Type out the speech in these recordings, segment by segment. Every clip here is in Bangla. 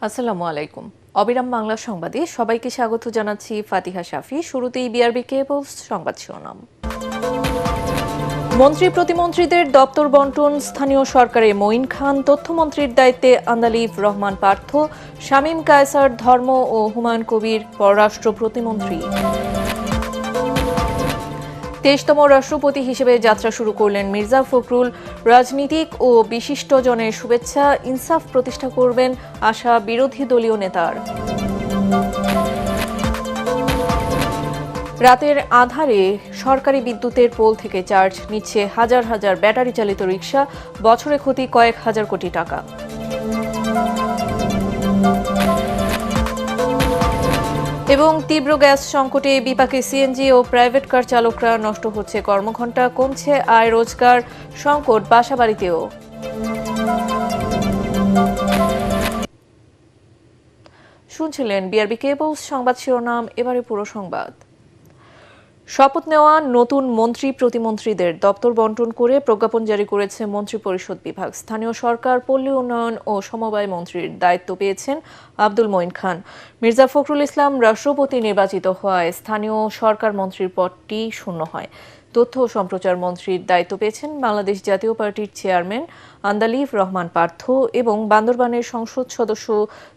আসসালামু আলাইকুম। অবিরাম বাংলা সংবাদে সবাইকে স্বাগত জানাচ্ছি ফাতিহা শাফি। শুরুতেই বিআরবি কেবলস সংবাদ শিরোনাম। মন্ত্রী প্রতিমন্ত্রীদের দপ্তর বন্টন, স্থানীয় সরকারে মঈন খান, তথ্যমন্ত্রীর দায়িত্বে আন্দালিব রহমান পার্থ, শামীম কায়সার ধর্ম ও হুমায়ুন কবির পররাষ্ট্র প্রতিমন্ত্রী। 23তম রাষ্ট্রপতি হিসেবে যাত্রা শুরু করলেন মির্জা ফখরুল। রাজনীতিক ও বিশিষ্টজনের শুভেচ্ছা, ইনসাফ প্রতিষ্ঠা করবেন আশা বিরোধী দলীয় নেতার। রাতের আঁধারে সরকারি বিদ্যুতের পোল থেকে চার্জ নিচ্ছে হাজার হাজার ব্যাটারি চালিত রিকশা, বছরে ক্ষতি কয়েক হাজার কোটি টাকা। এবং তীব্র গ্যাস সংকটে বিপাকে সিএনজি ও প্রাইভেট কার চালকরা, নষ্ট হচ্ছে কর্মঘণ্টা, কমছে আয় রোজগার, সংকট বাসাবাড়িতেও। শুনছিলেন বিআরবি কেবলস সংবাদ শিরোনাম, এবারে পুরো সংবাদ। শপথ নেওয়া নতুন মন্ত্রী প্রতিমন্ত্রীদের দপ্তর বন্টন করে প্রজ্ঞাপন জারি করেছে মন্ত্রিপরিষদ বিভাগ। স্থানীয় সরকার, পল্লী উন্নয়ন ও সমবায় মন্ত্রীর দায়িত্ব পেয়েছেন আব্দুল মঈন খান। মির্জা ফখরুল ইসলাম রাষ্ট্রপতি নির্বাচিত হওয়ায় স্থানীয় সরকার মন্ত্রীর পদটি শূন্য হয়। তথ্য ও সম্প্রচার মন্ত্রীর দায়িত্ব পেয়েছেন বাংলাদেশ জাতীয় পার্টির চেয়ারম্যান আন্দালিব রহমান পার্থ এবং বান্দরবানের সংসদ সদস্য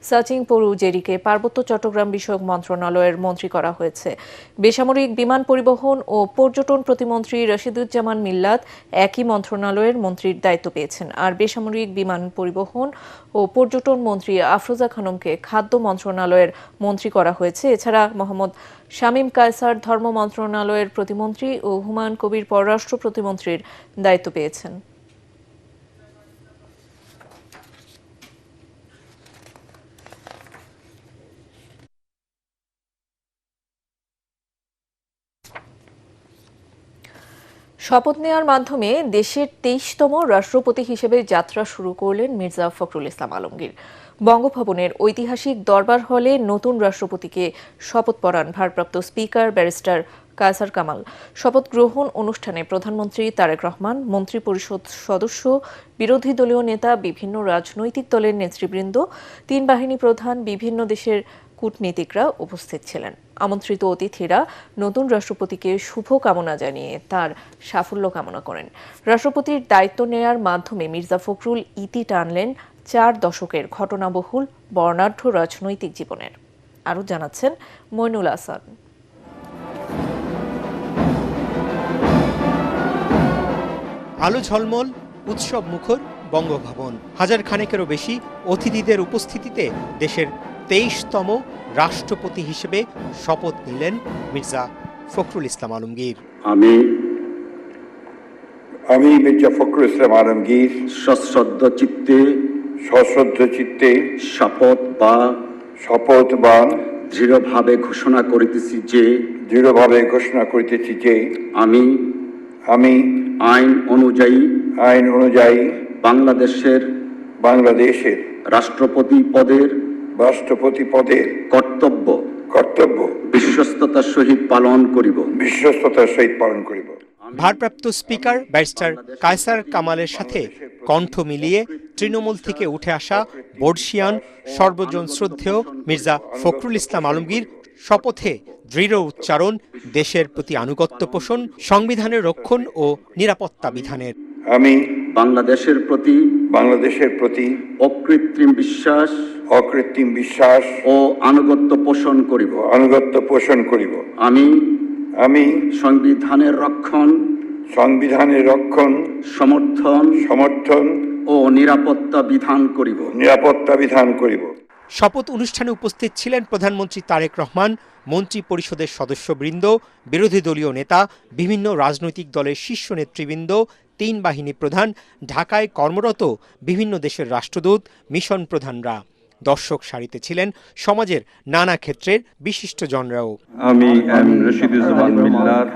সাচিং পরু জেরিকে পার্বত্য চট্টগ্রাম বিষয়ক মন্ত্রণালয়ের মন্ত্রী করা হয়েছে। বেসামরিক বিমান পরিবহন ও পর্যটন প্রতিমন্ত্রী রশিদুজ্জামান মিল্লাত একই মন্ত্রণালয়ের মন্ত্রীর দায়িত্ব পেয়েছেন। আর বেসামরিক বিমান পরিবহন ও পর্যটন মন্ত্রী আফরোজা খানমকে খাদ্য মন্ত্রণালয়ের মন্ত্রী করা হয়েছে। এছাড়া মোহাম্মদ শামীম কায়সার ধর্ম মন্ত্রণালয়ের প্রতিমন্ত্রী ও হুমায়ুন কবির পররাষ্ট্র প্রতিমন্ত্রীর দায়িত্ব পেয়েছেন। শপথ নেওয়ার মাধ্যমে দেশের 23তম রাষ্ট্রপতি হিসেবে যাত্রা শুরু করলেন মির্জা ফখরুল ইসলাম আলমগীর। বঙ্গভবনের ঐতিহাসিক দরবার হলে নতুন রাষ্ট্রপতিকে শপথ পড়ান ভারপ্রাপ্ত স্পিকার ব্যারিস্টার কায়সার কামাল। শপথ গ্রহণ অনুষ্ঠানে প্রধানমন্ত্রী তারেক রহমান, মন্ত্রিপরিষদ সদস্য, বিরোধী দলীয় নেতা, বিভিন্ন রাজনৈতিক দলের নেতৃবৃন্দ, 3 বাহিনী প্রধান, বিভিন্ন দেশের কূটনীতিকরা উপস্থিত ছিলেন। আমন্ত্রিত অতিথিরা নতুন রাষ্ট্রপতিকে শুভ কামনা জানিয়ে তার সাফল্য কামনা করেন। রাষ্ট্রপতির দায়িত্ব নেয়ার মাধ্যমে মির্জা ফখরুল ইতি টানলেন 4 দশকের ঘটনাবহুল বর্ণাঢ্য রাজনৈতিক জীবনের। আরও জানাচ্ছেন মইনুল হাসান। আলো ঝলমল, উৎসব মুখর বঙ্গভবন। হাজার খানেকেরও বেশি অতিথিদের উপস্থিতিতে দেশের 23তম রাষ্ট্রপতি হিসেবে শপথ নিলেন মির্জা ফখরুল ইসলাম আলমগীর। আমি মির্জা ফখরুল ইসলাম আলমগীর সশ্রদ্ধ চিত্তে শপথ বা দৃঢ়ভাবে ঘোষণা করিতেছি যে আমি আইন অনুযায়ী বাংলাদেশের রাষ্ট্রপতি পদের কর্তব্য বিশ্বস্ততার সহিত পালন করিব। ভারপ্রাপ্ত স্পিকার ব্যারিস্টার কায়সার কামালের সাথে কণ্ঠ মিলিয়ে তৃণমূল থেকে উঠে আসা বর্ষিয়ান সর্বজন শ্রদ্ধেয় মির্জা ফখরুল ইসলাম আলমগীর শপথে দৃঢ় উচ্চারণ, দেশের প্রতি আনুগত্য পোষণ, সংবিধানের রক্ষণ ও নিরাপত্তা বিধানের। আমি বাংলাদেশের প্রতি অকৃত্রিম বিশ্বাস ও আনুগত্য পোষণ করিব। আমি সংবিধানের রক্ষণ, সমর্থন ও নিরাপত্তা বিধান করিব। শপথ অনুষ্ঠানে উপস্থিত ছিলেন প্রধানমন্ত্রী তারেক রহমান, মন্ত্রী পরিষদের সদস্যবৃন্দ, বিরোধী দলীয় নেতা, বিভিন্ন রাজনৈতিক দলের শীর্ষ নেতৃবৃন্দ, 3 বাহিনী প্রধান, ঢাকায় কর্মরত বিভিন্ন দেশের রাষ্ট্রদূত, মিশন প্রধানরা। দর্শক সারিতে ছিলেন সমাজের নানা ক্ষেত্রের বিশিষ্টজনরাও। আমি রশিদুজ্জামান মিল্লাত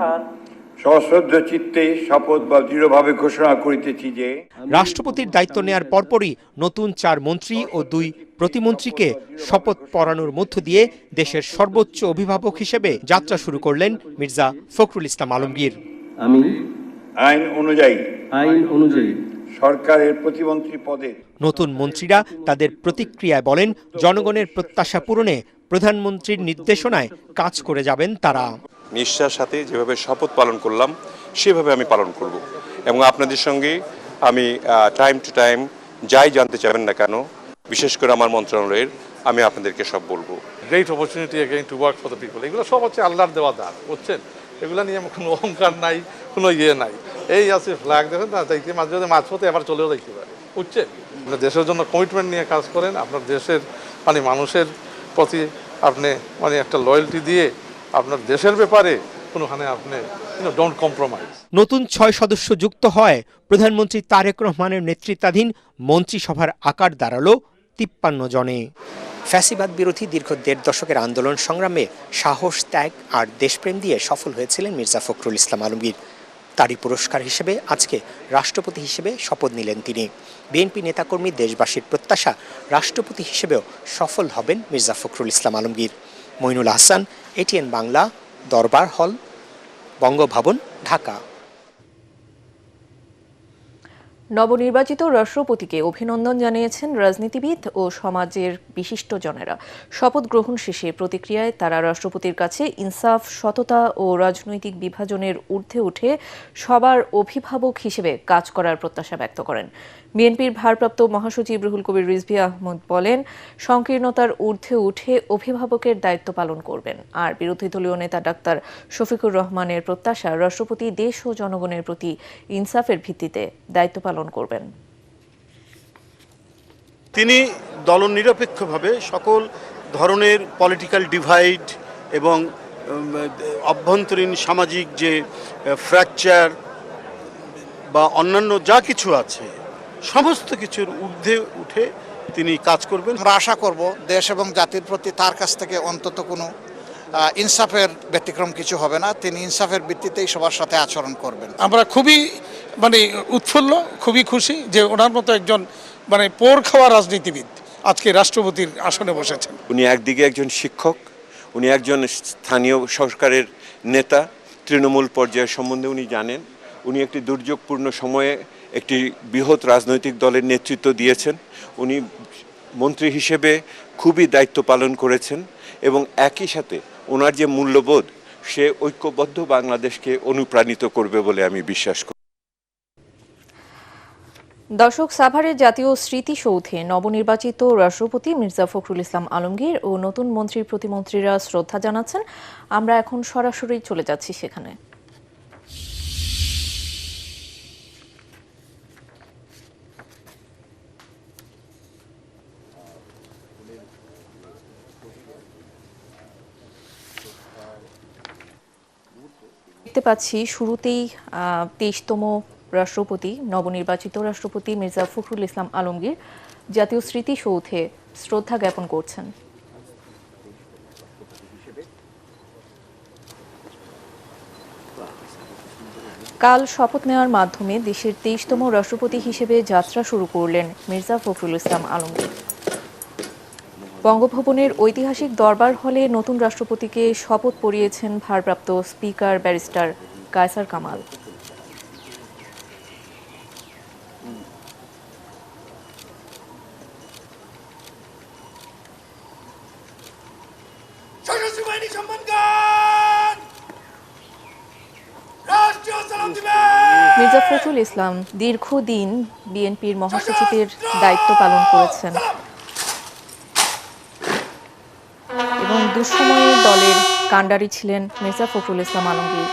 সশ্রদ্ধ চিত্তে শপথ বা দৃঢ়ভাবে ঘোষণা করিতেছি যে রাষ্ট্রপতির দায়িত্ব নেয়ার পরপরই নতুন 4 মন্ত্রী ও 2 প্রতিমন্ত্রীকে শপথ পড়ানোর মধ্য দিয়ে দেশের সর্বোচ্চ অভিভাবক হিসেবে যাত্রা শুরু করলেন মির্জা ফখরুল ইসলাম আলমগীর। আমি আইন অনুযায়ী সরকারের প্রতিমন্ত্রী পদে। নতুন মন্ত্রীরা তাদের প্রতিক্রিয়ায় বলেন, জনগণের প্রত্যাশা পূরণে প্রধানমন্ত্রীর নির্দেশনায় কাজ করে যাবেন তারা। নিষ্ঠার সাথে যেভাবে শপথ পালন করলাম সেভাবে আমি পালন করব এবং আপনাদের সঙ্গে আমি টাইম টু টাইম যাই জানতে চাবেন না কেন, বিশেষ করে আমার মন্ত্রণালয়ের, আমি আপনাদেরকে সব বলবো। Great opportunity again to work for the people, এগুলো সব হচ্ছে আল্লাহর দেওয়া দান, বুঝছেন? এগুলো নিয়ে আমার কোনো অহংকার নাই, কোনো নাই। এই আছে ফ্ল্যাগ দেখেন না, তাই মাঝে মাঝে মাঝপথে আবার চলেও দেখতে পারে, বুঝছেন? দেশের জন্য কমিটমেন্ট নিয়ে কাজ করেন, আপনার দেশের মানুষের প্রতি আপনি একটা লয়্যালটি দিয়ে আপনার দেশের ব্যাপারে কোনোখানে আপনি ডোন্ট কম্প্রোমাইজ। নতুন 6 সদস্য যুক্ত হয় প্রধানমন্ত্রী তারেক রহমানের নেতৃত্বাধীন মন্ত্রিসভার আকার দাঁড়ালো 53 জনে। ফ্যাসিবাদ বিরোধী দীর্ঘ 1.5 দশকের আন্দোলন সংগ্রামে সাহস, ত্যাগ আর দেশপ্রেম দিয়ে সফল হয়েছিলেন মির্জা ফখরুল ইসলাম আলমগীর। তারই পুরস্কার হিসেবে আজকে রাষ্ট্রপতি হিসেবে শপথ নিলেন তিনি। বিএনপি নেতাকর্মী, দেশবাসীর প্রত্যাশা, রাষ্ট্রপতি হিসেবেও সফল হবেন মির্জা ফখরুল ইসলাম আলমগীর। মইনুল হাসান, এটিএন বাংলা, দরবার হল, বঙ্গভবন, ঢাকা। নবনির্বাচিত রাষ্ট্রপতিকে অভিনন্দন জানিয়েছেন রাজনীতিবিদ ও সমাজের বিশিষ্টজনেরা। শপথ গ্রহণ শেষে প্রতিক্রিয়ায় তারা রাষ্ট্রপতির কাছে ইনসাফ, সততা ও রাজনৈতিক বিভাজনের ঊর্ধ্বে উঠে সবার অভিভাবক হিসেবে কাজ করার প্রত্যাশা ব্যক্ত করেন। বিএনপির ভারপ্রাপ্ত মহাসচিব রুহুল কবির রিজভী আহমদ বলেন, সংকীর্ণতার ঊর্ধ্বে উঠে অভিভাবকের দায়িত্ব পালন করবেন। আর বিরোধী দলীয় নেতা ডাক্তার শফিকুর রহমানের প্রত্যাশা, রাষ্ট্রপতি দেশ ও জনগণের প্রতি ইনসাফের ভিত্তিতে দায়িত্ব পালন করবেন। তিনি দলনিরপেক্ষভাবে সকল ধরনের পলিটিক্যাল ডিভাইড এবং অভ্যন্তরীণ সামাজিক যে ফ্র্যাকচার বা অন্যান্য যা কিছু আছে সমস্ত কিছুর ঊর্ধ্বে উঠে তিনি কাজ করবেন। আমরা আশা করব দেশ এবং জাতির প্রতি তার কাছ থেকে অন্তত কোনো ইনসাফের ব্যতিক্রম কিছু হবে না। তিনি ইনসাফের ভিত্তিতেই সবার সাথে আচরণ করবেন। আমরা খুবই উৎফুল্ল, খুবই খুশি যে ওনার মতো একজন পোর খাওয়া রাজনীতিবিদ আজকে রাষ্ট্রপতির আসনে বসেছেন। উনি একদিকে একজন শিক্ষক, উনি একজন স্থানীয় সরকারের নেতা, তৃণমূল পর্যায়ের সম্বন্ধে উনি জানেন। উনি একটি দুর্যোগপূর্ণ সময়ে একটি বৃহৎ রাজনৈতিক দলের নেতৃত্ব দিয়েছেন। উনি মন্ত্রী হিসেবে খুবই দায়িত্ব পালন করেছেন এবং একই সাথে ওনার যে মূল্যবোধ, সে ঐক্যবদ্ধ বাংলাদেশকে অনুপ্রাণিত করবে বলে আমি বিশ্বাস করি। দর্শক, সাভারের জাতীয় স্মৃতিসৌধে নবনির্বাচিত রাষ্ট্রপতি মির্জা ফখরুল ইসলাম আলমগীর ও নতুন মন্ত্রী প্রতিমন্ত্রীরা শ্রদ্ধা জানাচ্ছেন। আমরা এখন সরাসরি চলে যাচ্ছি সেখানে। দেখতে পাচ্ছি শুরুতেই 23তম রাষ্ট্রপতি, নবনির্বাচিত রাষ্ট্রপতি মির্জা ফখরুল ইসলাম আলমগীর জাতীয় স্মৃতিসৌধে শ্রদ্ধা জ্ঞাপন করছেন। কাল শপথ নেওয়ার মাধ্যমে দেশের 23তম রাষ্ট্রপতি হিসেবে যাত্রা শুরু করলেন মির্জা ফখরুল ইসলাম আলমগীর। বঙ্গভবনের ঐতিহাসিক দরবার হলে নতুন রাষ্ট্রপতিকে শপথ পড়িয়েছেন ভারপ্রাপ্ত স্পিকার ব্যারিস্টার কায়সার কামাল। মির্জা ফখরুল ইসলাম দীর্ঘদিন বিএনপির মহাসচিবের দায়িত্ব পালন করেছেন এবং দুঃসময়ে দলের কাণ্ডারি ছিলেন মির্জা ফখরুল ইসলাম আলমগীর।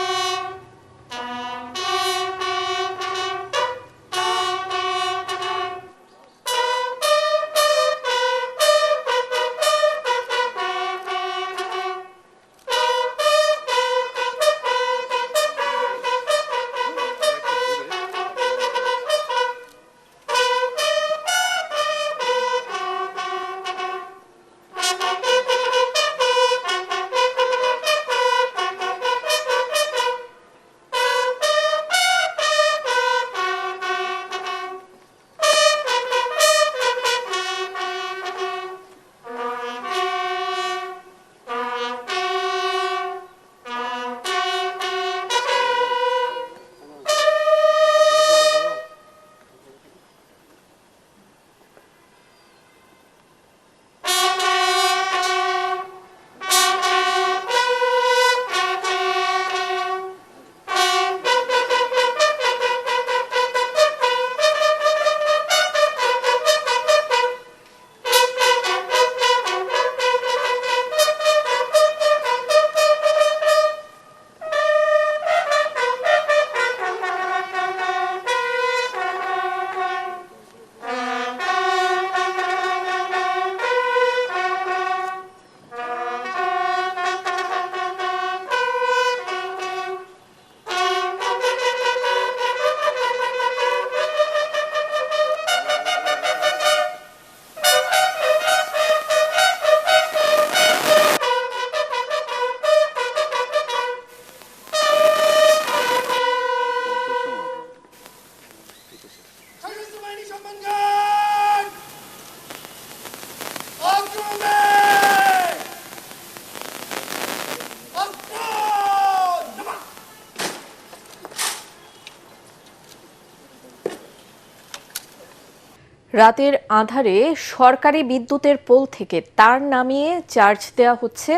রাতের আঁধারে সরকারি বিদ্যুতের পোল থেকে তার নামিয়ে চার্জ দেওয়া হচ্ছে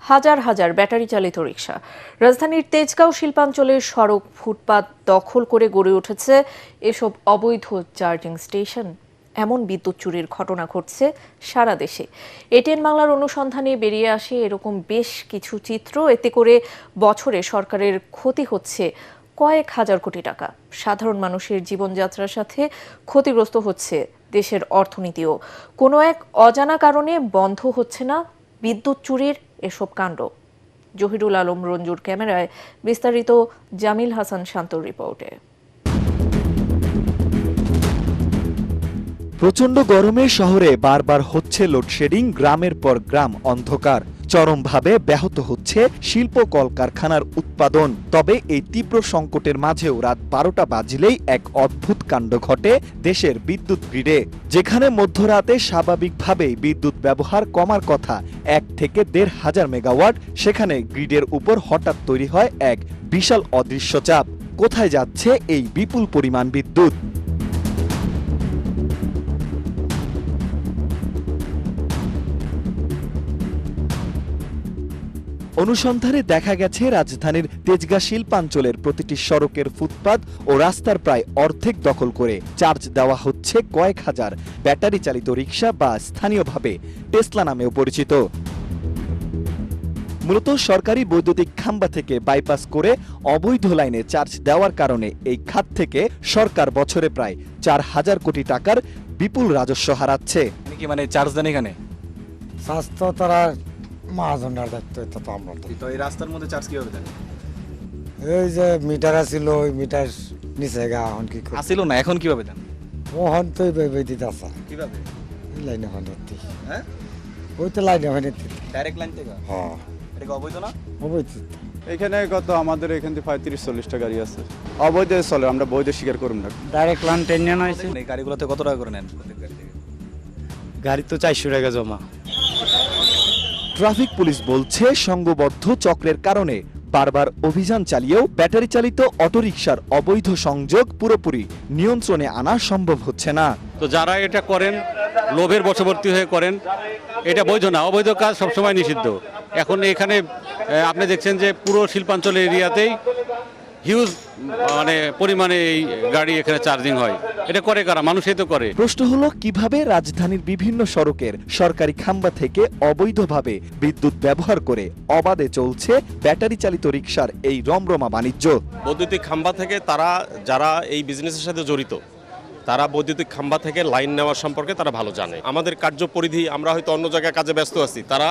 হাজার হাজার ব্যাটারি চালিত রিকশা। রাজধানীর তেজগাঁও শিল্পাঞ্চলের সড়ক ফুটপাত দখল করে গড়ে উঠেছে এসব অবৈধ চার্জিং স্টেশন। এমন বিদ্যুৎ চুরির ঘটনা ঘটছে সারা দেশে। এটিএন বাংলার অনুসন্ধানে বেরিয়ে আসে এরকম বেশ কিছু চিত্র। এতে করে বছরে সরকারের ক্ষতি হচ্ছে কয়েক হাজার কোটি টাকা। সাধারণ মানুষের জীবনযাত্রার সাথে ক্ষতিগ্রস্ত হচ্ছে দেশের অর্থনীতিও। কোনো এক অজানা কারণে বন্ধ হচ্ছে না বিদ্যুৎ চুরির এসব কাণ্ড। জহিরুল আলম রঞ্জুর ক্যামেরায় বিস্তারিত জামিল হাসান শান্তর রিপোর্টে। প্রচণ্ড গরমে শহরে বারবার হচ্ছে লোডশেডিং, গ্রামের পর গ্রাম অন্ধকার। চরমভাবে ব্যাহত হচ্ছে শিল্প কলকারখানার উৎপাদন। তবে এই তীব্র সংকটের মাঝেও রাত 12টা বাজলেই এক অদ্ভুত কাণ্ড ঘটে দেশের বিদ্যুৎ গ্রিডে। যেখানে মধ্যরাতে স্বাভাবিকভাবেই বিদ্যুৎ ব্যবহার কমার কথা 1 থেকে 1,500 মেগাওয়াট, সেখানে গ্রিডের উপর হঠাৎ তৈরি হয় এক বিশাল অদৃশ্য চাপ। কোথায় যাচ্ছে এই বিপুল পরিমাণ বিদ্যুৎ? অনুসন্ধানে দেখা গেছে রাজধানীর তেজগাঁ শিল্পাঞ্চলের প্রতিটি সড়কের ফুটপাত ও রাস্তার প্রায় অর্ধেক দখল করে চার্জ দেওয়া হচ্ছে কয়েক হাজার ব্যাটারি চালিত রিকশা বা স্থানীয়ভাবে টেসলা নামেও পরিচিত। মূলত সরকারি বৈদ্যুতিক খাম্বা থেকে বাইপাস করে অবৈধ লাইনে চার্জ দেওয়ার কারণে এই খাত থেকে সরকার বছরে প্রায় 4,000 কোটি টাকার বিপুল রাজস্ব হারাচ্ছে। মানে চার্জ দেন এখানে স্বাস্থ্য তারা মহাজনের দায়িত্ব, এটা তো আমরা তো এই রাস্তার মধ্যে চার্জ কিভাবে দেন? এই যে মিটার আছিল ওই মিটার নিচে গা এখন কি আসিল না, এখন কিভাবে দেন? ওহন তো দিতে আসা কিভাবে? লাইনে ভাঙি, হ্যাঁ ওই তো লাইনে ভাঙি ডাইরেক্ট লাইন থেকে। হ্যাঁ, এটা কি অবৈধ না? অবৈধ। এখানে কত আমাদের এখান থেকে 35-40টা গাড়ি আছে, অবৈধ চলে, আমরা বৈধ স্বীকার করব না। ডাইরেক্ট লাইন টেনে আনাইছে। এই গাড়িগুলোতে কত টাকা করে নেন প্রত্যেক গাড়ি থেকে? গাড়ি তো 400 টাকা জমা। ট্রাফিক পুলিশ বলছে সংঘবদ্ধ চক্রের কারণে বারবার অভিযান চালিয়েও ব্যাটারি চালিত অটোরিকশার অবৈধ সংযোগ পুরোপুরি নিয়ন্ত্রণে আনা সম্ভব হচ্ছে না। তো যারা এটা করেন লোভের বশবর্তী হয়ে করেন, এটা বৈধ না। অবৈধ কাজ সবসময় নিষিদ্ধ। এখন এখানে আপনি দেখছেন যে পুরো শিল্পাঞ্চল এরিয়াতেই হিউজ পরিমাণে এই গাড়ি এখানে চার্জিং হয়। এটা করে কারা? মানুষই তো করে। প্রশ্ন হলো কিভাবে রাজধানীর বিভিন্ন সড়কের সরকারি খাম্বা থেকে অবৈধভাবে বিদ্যুৎ ব্যবহার করে অবাধে চলছে ব্যাটারি চালিত রিকশার এই রমরমা বাণিজ্য। বৈদ্যুতিক খাম্বা থেকে তারা যারা এই বিজনেসের সাথে জড়িত, তারা বৈদ্যুতিক খাম্বা থেকে লাইন নেওয়ার সম্পর্কে তারা ভালো জানে। আমাদের কার্যপরিধি, আমরা হয়তো অন্য জায়গায় কাজে ব্যস্ত আছি, তারা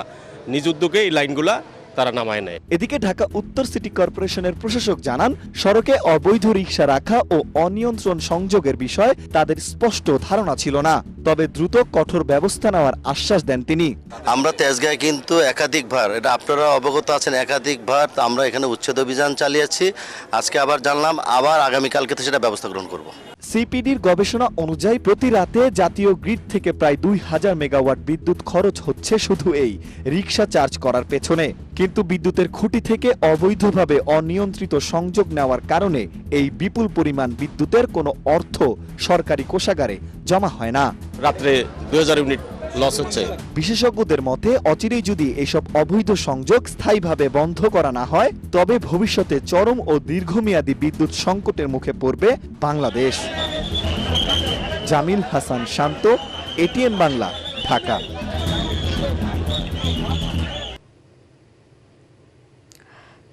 নিজ উদ্যোগে এই লাইনগুলা তারা নামায় নেয়। এদিকে ঢাকা উত্তর সিটি কর্পোরেশনের প্রশাসক জানান, সড়কে অবৈধ রিকশা রাখা ও অনিয়ন্ত্রণ সংযোগের বিষয়ে তাদের স্পষ্ট ধারণা ছিল না। তবে দ্রুত কঠোর ব্যবস্থা নেওয়ার আশ্বাস দেন তিনি। আমরা তেজগাঁয় কিন্তু একাধিকবার, এটা আপনারা অবগত আছেন, একাধিকবার আমরা এখানে উচ্ছেদ অভিযান চালিয়েছি। আজকে আবার জানলাম, আবার আগামীকালকে সেটা ব্যবস্থা গ্রহণ করব। সিপিডির গবেষণা অনুযায়ী প্রতি রাতে জাতীয় গ্রিড থেকে প্রায় 2,000 মেগাওয়াট বিদ্যুৎ খরচ হচ্ছে শুধু এই রিকশা চার্জ করার পেছনে। কিন্তু বিদ্যুতের খুঁটি থেকে অবৈধভাবে অনিয়ন্ত্রিত সংযোগ নেওয়ার কারণে এই বিপুল পরিমাণ বিদ্যুতের কোনো অর্থ সরকারি কোষাগারে জমা হয় না। রাত্রে 2000 ইউনিট লস হচ্ছে। বিশেষজ্ঞদের মতে অচিরেই যদি এসব অবৈধ সংযোগ স্থায়ীভাবে বন্ধ করা না হয়, তবে ভবিষ্যতে চরম ও দীর্ঘমেয়াদী বিদ্যুৎ সংকটের মুখে পড়বে বাংলাদেশ। জামিল হাসান শান্ত, এটিএন বাংলা, ঢাকা।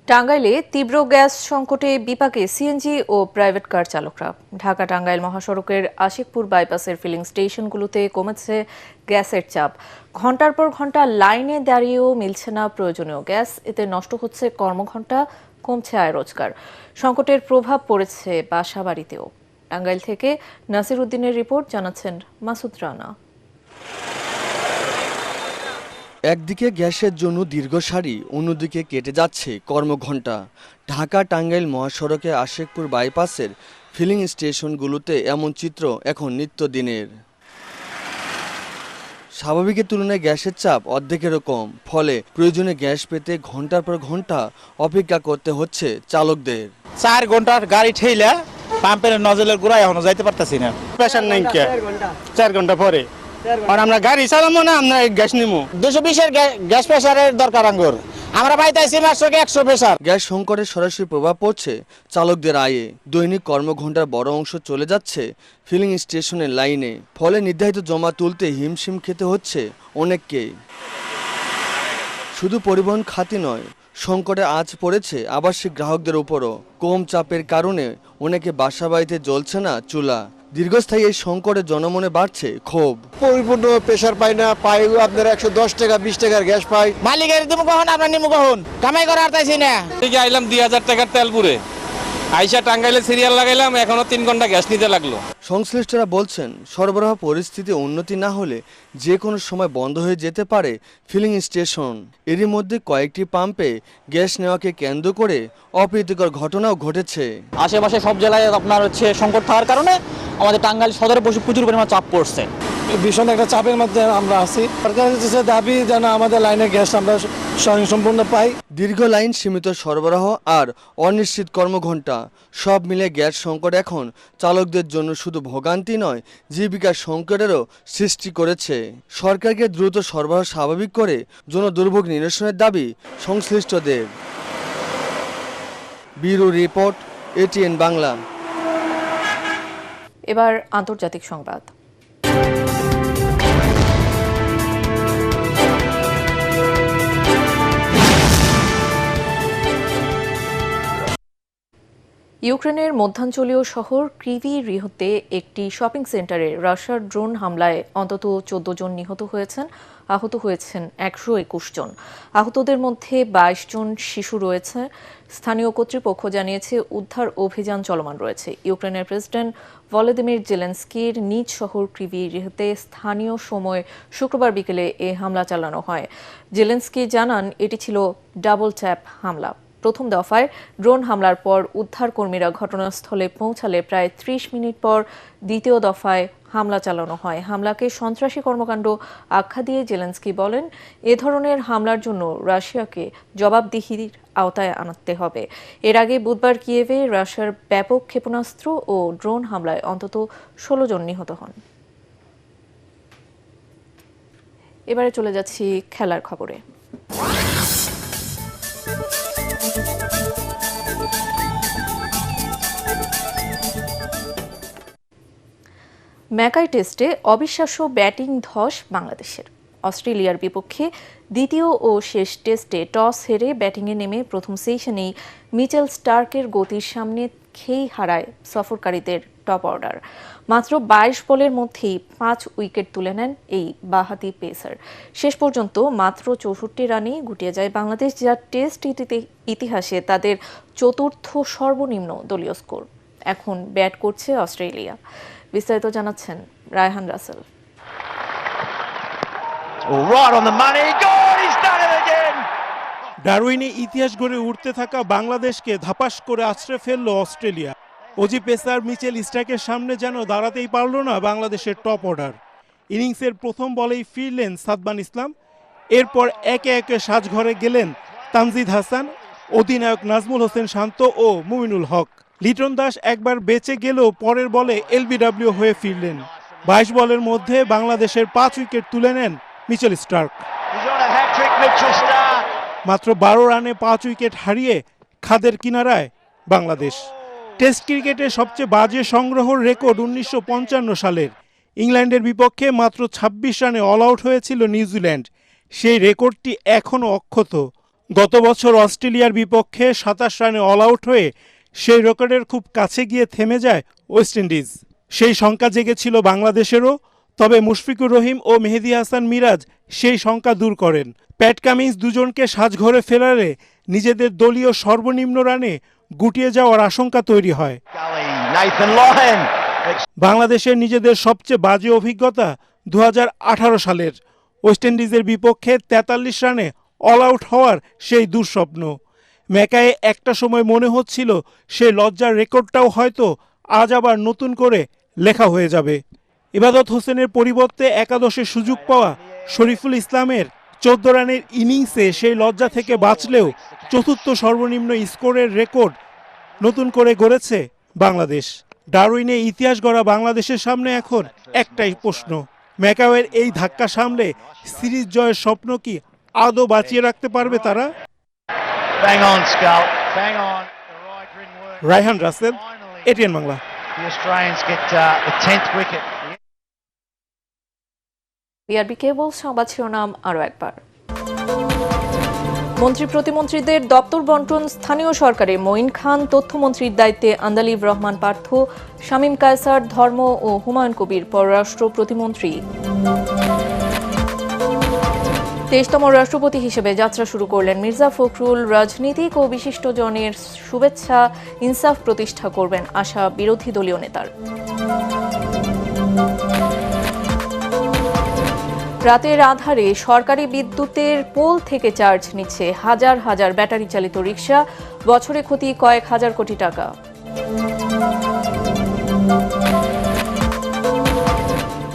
টাঙ্গাইলে তীব্র গ্যাস সংকটে বিপাকে সিএনজি ও প্রাইভেট কার চালকরা। ঢাকা টাঙ্গাইল মহাসড়কের আশিকপুর বাইপাসের ফিলিং স্টেশনগুলোতে কমেছে গ্যাসের চাপ। ঘন্টার পর ঘন্টা লাইনে দাঁড়িয়েও মিলছে না প্রয়োজনীয় গ্যাস। এতে নষ্ট হচ্ছে কর্মঘণ্টা, কমছে আয় রোজগার। সংকটের প্রভাব পড়েছে বাসাবাড়িতেও। টাঙ্গাইল থেকে নাসির উদ্দিনের রিপোর্ট, জানাচ্ছেন মাসুদ রানা। একদিকে গ্যাসের জন্য দীর্ঘ সারি, অন্যদিকে কেটে যাচ্ছে কর্মঘণ্টা। ঢাকা টাঙ্গাইল মহাসড়কে আশিকপুর বাইপাসের ফিলিং স্টেশনগুলোতে এমন চিত্র এখন নিত্যদিনের। স্বাভাবিকের তুলনায় গ্যাসের চাপ অর্ধেকেরও কম, ফলে প্রয়োজনে গ্যাস পেতে ঘন্টার পর ঘন্টা অপেক্ষা করতে হচ্ছে চালকদের। 4 ঘন্টার গাড়ি ঠেলে পাম্পের নজলের গোড়া এখনো যাইতে পারতাছি না। প্রেশার নাই কে 4 ঘন্টা পরে আর আমরা গাড়ি চালাবো না, আমরা গ্যাস নিবো 220-এর গ্যাস প্রেশারের দরকার আঙ্গুর। আমরা পাইতেছি মাত্র 100 প্রেশার। গ্যাস সংকটের সরাসরি প্রভাব পড়ছে চালকদের আয়ে। দৈনিক কর্মঘণ্টার বড় অংশ চলে যাচ্ছে ফিলিং স্টেশনের লাইনে। ফলে নির্ধারিত জমা তুলতে হিমশিম খেতে হচ্ছে অনেককেই। শুধু পরিবহন খাতি নয়, সংকটে আঁচ পড়েছে আবাসিক গ্রাহকদের উপরও। কম চাপের কারণে অনেকে বাসা বাড়িতে জ্বলছে না চুলা। দীর্ঘস্থায়ী এই সংকটে জনমনে বাড়ছে ক্ষোভ। পরিপূর্ণ প্রেশার পাই না, পাই আপনার 110 টাকা 20 টাকার গ্যাস পাই। মালিকের দিমু কখন, আমরা নিমু কখন? কামাই করে আরতাইছি না। এদিকে আইলাম 2000 টাকার তেল পুরে, আইসা টাঙ্গাইলে সিরিয়াল লাগাইলাম, এখনো 3 ঘন্টা গ্যাস নিতে লাগলো। সংশ্লিষ্টরা বলছেন সরবরাহ পরিস্থিতি উন্নতি না হলে যে কোনো সময় বন্ধ হয়ে যেতে পারে ফিলিং স্টেশন। এরই মধ্যে কয়েকটি পাম্পে গ্যাস নেওয়াকে কেন্দ্র করে অপ্রীতিকর ঘটনাও ঘটেছে। আশেপাশে সব জেলায় আপনার সংকট থাকার কারণে আমাদের টাঙ্গাইল সদরে প্রচুর পরিমাণ চাপ পড়ছে। ভীষণ একটা চাপের মধ্যে আমরা আছি। সরকারের কাছে দাবি যেন আমাদের লাইনে গ্যাস আমরা সম্পূর্ণ পাই। দীর্ঘ লাইন, সীমিত সরবরাহ আর অনিশ্চিত কর্মঘণ্টা সব মিলে গ্যাস সংকট এখন চালকদের জন্য শুধু ভোগান্তি নয়, জীবিকার সংকটেরও সৃষ্টি করেছে। সরকারকে দ্রুত সরবরাহ স্বাভাবিক করে জনদুর্ভোগ নিরসনের দাবি সংশ্লিষ্টদের। Bureau report, ATN Bangla. এবার আন্তর্জাতিক সংবাদ। ইউক্রেনের মধ্যাঞ্চলীয় শহর ক্রিভি রিহতে একটি শপিং সেন্টারে রাশিয়ার ড্রোন হামলায় অন্তত 14 জন নিহত হয়েছেন, আহত হয়েছেন 121 জন। আহতদের মধ্যে 22 জন শিশু রয়েছে। স্থানীয় কর্তৃপক্ষ জানিয়েছে উদ্ধার অভিযান চলমান রয়েছে। ইউক্রেনের প্রেসিডেন্ট ভলোদিমির জেলেনস্কির নিজ শহর ক্রিভি রিহতে স্থানীয় সময় শুক্রবার বিকেলে এ হামলা চালানো হয়। জেলেনস্কি জানান এটি ছিল ডাবল ট্যাপ হামলা। প্রথম দফায় ড্রোন হামলার পর উদ্ধারকর্মীরা ঘটনাস্থলে পৌঁছালে প্রায় 30 মিনিট পর দ্বিতীয় দফায় হামলা চালানো হয়। হামলাকে সন্ত্রাসী কর্মকাণ্ড আখ্যা দিয়ে জেলেনস্কি বলেন, এ ধরনের হামলার জন্য রাশিয়াকে জবাবদিহির আওতায় আনতে হবে। এর আগে বুধবার কিয়েভে রাশিয়ার ব্যাপক ক্ষেপণাস্ত্র ও ড্রোন হামলায় অন্তত 16 জন নিহত হন। এবারে চলে যাচ্ছি খেলার খবরে। ম্যাকাই টেস্টে অবিশ্বাস্য ব্যাটিং ধস বাংলাদেশের। অস্ট্রেলিয়ার বিপক্ষে দ্বিতীয় ও শেষ টেস্টে টস হেরে ব্যাটিংয়ে নেমে প্রথম সেশনেই মিচেল স্টার্কের গতির সামনে খেই হারায় সফরকারীদের টপ অর্ডার। মাত্র 22 বলের মধ্যেই 5 উইকেট তুলে নেন এই বাঁহাতি পেসার। শেষ পর্যন্ত মাত্র 64 রানেই গুটিয়ে যায় বাংলাদেশ, যা টেস্ট ইতিহাসে তাদের চতুর্থ সর্বনিম্ন দলীয় স্কোর। এখন ব্যাট করছে অস্ট্রেলিয়া। বিস্তারিত জানাচ্ছেন রায়হান রাসেল। ডারউইনে ইতিহাস গড়ে উঠতে থাকা বাংলাদেশকে ধাপাস করে আছড়ে ফেলল অস্ট্রেলিয়া। অজি পেসার মিচেল স্টার্কের সামনে যেন দাঁড়াতেই পারল না বাংলাদেশের টপ অর্ডার। ইনিংসের প্রথম বলেই ফিরলেন সাদমান ইসলাম। এরপর একে একে সাজঘরে গেলেন তানজিদ হাসান, অধিনায়ক নাজমুল হোসেন শান্ত ও মুমিনুল হক। লিটন দাস একবার বেঁচে গেলেও পরের বলে এলবিডব্লিউ হয়ে ফিরলেন। 22 বলের মধ্যে বাংলাদেশের 5 উইকেট তুলে নেন মিচেল স্টার্ক। মাত্র 12 রানে 5 উইকেট হারিয়ে খাদের কিনারায় বাংলাদেশ। টেস্ট ক্রিকেটে সবচেয়ে বাজে সংগ্রহের রেকর্ড 1955 সালের। ইংল্যান্ডের বিপক্ষে মাত্র 26 রানে অল আউট হয়েছিল নিউজিল্যান্ড। সেই রেকর্ডটি এখনও অক্ষত। গত বছর অস্ট্রেলিয়ার বিপক্ষে 27 রানে অল আউট হয়ে সেই রেকর্ডের খুব কাছে গিয়ে থেমে যায় ওয়েস্ট ইন্ডিজ। সেই শঙ্কা জেগেছিল বাংলাদেশেরও, তবে মুশফিকুর রহিম ও মেহেদী হাসান মিরাজ সেই শঙ্কা দূর করেন। প্যাট কামিন্স দুজনকে সাজঘরে ফেরালে নিজেদের দলীয় সর্বনিম্ন রানে গুটিয়ে যাওয়ার আশঙ্কা তৈরি হয়। বাংলাদেশের নিজেদের সবচেয়ে বাজে অভিজ্ঞতা 2018 সালের ওয়েস্ট ইন্ডিজের বিপক্ষে 43 রানে অল আউট হওয়ার সেই দুঃস্বপ্ন। ম্যাকায়ে একটা সময় মনে হচ্ছিল সেই লজ্জার রেকর্ডটাও হয়তো আজ আবার নতুন করে লেখা হয়ে যাবে। ইবাদত হোসেনের পরিবর্তে একাদশে সুযোগ পাওয়া শরীফুল ইসলামের 14 রানের ইনিংসে সেই লজ্জা থেকে বাঁচলেও চতুর্থ সর্বনিম্ন স্কোরের রেকর্ড নতুন করে গড়েছে বাংলাদেশ। ডারউইনে ইতিহাস গড়া বাংলাদেশের সামনে এখন একটাই প্রশ্ন, ম্যাকাওয়ের এই ধাক্কা সামলে সিরিজ জয়ের স্বপ্ন কি আদৌ বাঁচিয়ে রাখতে পারবে তারা? Raihan Rasel, ATN Bangla. BRB cable সংবাদ শিরোনাম আরও একবার। মন্ত্রী প্রতিমন্ত্রীদের দপ্তর বন্টন স্থানীয় সরকারে মঈন খান তথ্যমন্ত্রীর দায়িত্বে আন্দালিব রহমান পার্থ, শামীম কায়সার ধর্ম ও হুমায়ুন কবির পররাষ্ট্র প্রতিমন্ত্রী। 23তম রাষ্ট্রপতি হিসেবে যাত্রা শুরু করলেন মির্জা ফখরুল। রাজনীতিক ও বিশিষ্টজনের শুভেচ্ছা, ইনসাফ প্রতিষ্ঠা করবেন আশা বিরোধী দলীয় নেতার। রাতের আধারে সরকারি বিদ্যুতের পোল থেকে চার্জ নিচ্ছে হাজার হাজার ব্যাটারি চালিত রিকশা, বছরে ক্ষতি কয়েক হাজার কোটি টাকা।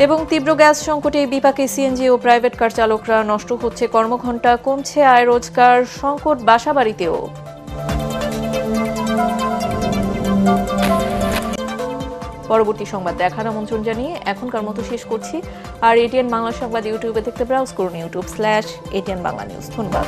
এবং তীব্র গ্যাস সংকটে বিপাকে সিএনজি ও প্রাইভেট কার চালকরা, নষ্ট হচ্ছে কর্মঘণ্টা, কমছে আয় রোজগার, সংকট বাসাবাড়িতেও। পরবর্তী সংবাদ দেখার আমন্ত্রণ জানিয়ে এখনকার মতো শেষ করছি। আর এটিএন বাংলা সংবাদ ইউটিউবে দেখতে ব্রাউজ করুন youtube/ATN Bangla News। ধন্যবাদ।